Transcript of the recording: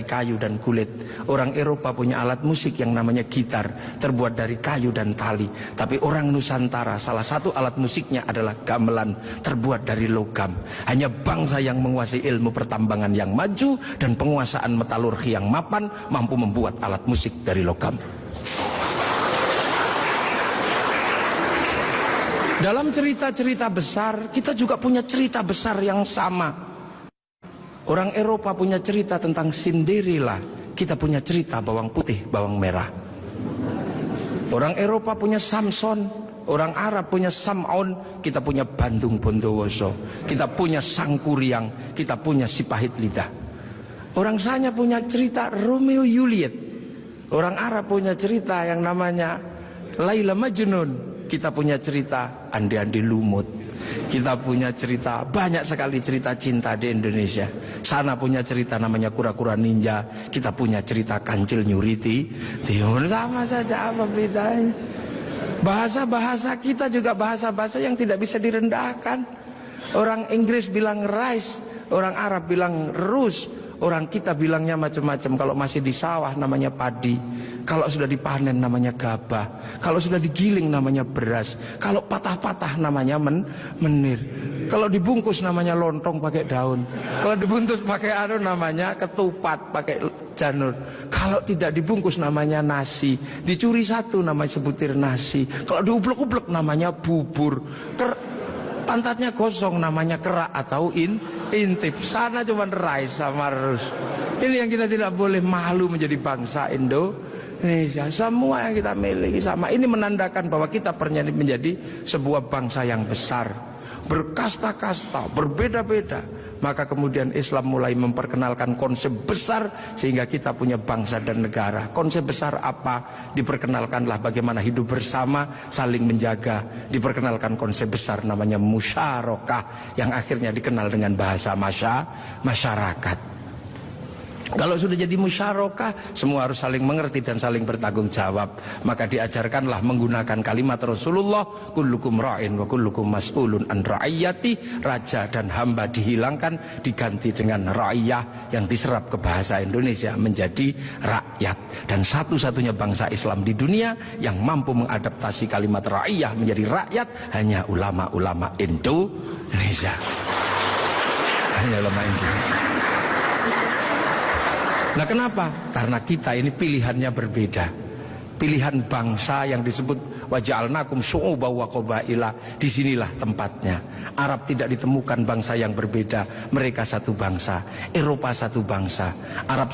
kayu dan kulit. Orang Eropa punya alat musik yang namanya gitar, terbuat dari kayu dan tali. Tapi orang Nusantara, salah satu alat musiknya adalah gamelan, terbuat dari logam. Hanya bangsa yang menguasai ilmu pertambangan yang maju dan penguasaan metalurgi yang mapan mampu membuat alat musik dari logam. Dalam cerita-cerita besar, kita juga punya cerita besar yang sama. Orang Eropa punya cerita tentang Cinderella, kita punya cerita bawang putih, bawang merah. Orang Eropa punya Samson, orang Arab punya Sam'on, kita punya Bandung Bondowoso. Kita punya Sangkuriang, kita punya si pahit lidah. Orang Sanya punya cerita Romeo Juliet. Orang Arab punya cerita yang namanya Laila Majnun. Kita punya cerita Andi-Andi Lumut. Kita punya cerita, banyak sekali cerita cinta di Indonesia. Sana punya cerita namanya Kura-Kura Ninja. Kita punya cerita Kancil Nyuriti. Sama saja, apa bedanya? Bahasa-bahasa kita juga bahasa-bahasa yang tidak bisa direndahkan. Orang Inggris bilang rice, orang Arab bilang rus, orang kita bilangnya macam-macam. Kalau masih di sawah namanya padi, kalau sudah dipanen namanya gabah, kalau sudah digiling namanya beras, kalau patah-patah namanya menir, kalau dibungkus namanya lontong pakai daun, kalau dibungkus pakai namanya ketupat pakai janur, kalau tidak dibungkus namanya nasi, dicuri satu namanya sebutir nasi, kalau diublek-ublek namanya bubur, pantatnya gosong namanya kerak atau intip. Sana cuma rice sama rus. Ini yang kita tidak boleh malu menjadi bangsa Indonesia. Semua yang kita miliki sama. Ini menandakan bahwa kita pernah menjadi sebuah bangsa yang besar, berkasta-kasta, berbeda-beda. Maka kemudian Islam mulai memperkenalkan konsep besar sehingga kita punya bangsa dan negara. Konsep besar apa? Diperkenalkanlah bagaimana hidup bersama, saling menjaga. Diperkenalkan konsep besar namanya musyarakah yang akhirnya dikenal dengan bahasa masyarakat. Kalau sudah jadi musyarakah, semua harus saling mengerti dan saling bertanggung jawab. Maka diajarkanlah menggunakan kalimat Rasulullah, kullukum ra'in wa kullukum mas'ulun an ra'iyati. Raja dan hamba dihilangkan, diganti dengan ra'iyah yang diserap ke bahasa Indonesia menjadi rakyat. Dan satu-satunya bangsa Islam di dunia yang mampu mengadaptasi kalimat ra'iyah menjadi rakyat hanya ulama-ulama Indonesia. Hanya ulama Indonesia. Nah kenapa? Karena kita ini pilihannya berbeda. Pilihan bangsa yang disebut waja'alnakum syu'uban wa qabaila. Disinilah tempatnya. Arab tidak ditemukan bangsa yang berbeda. Mereka satu bangsa. Eropa satu bangsa. Arab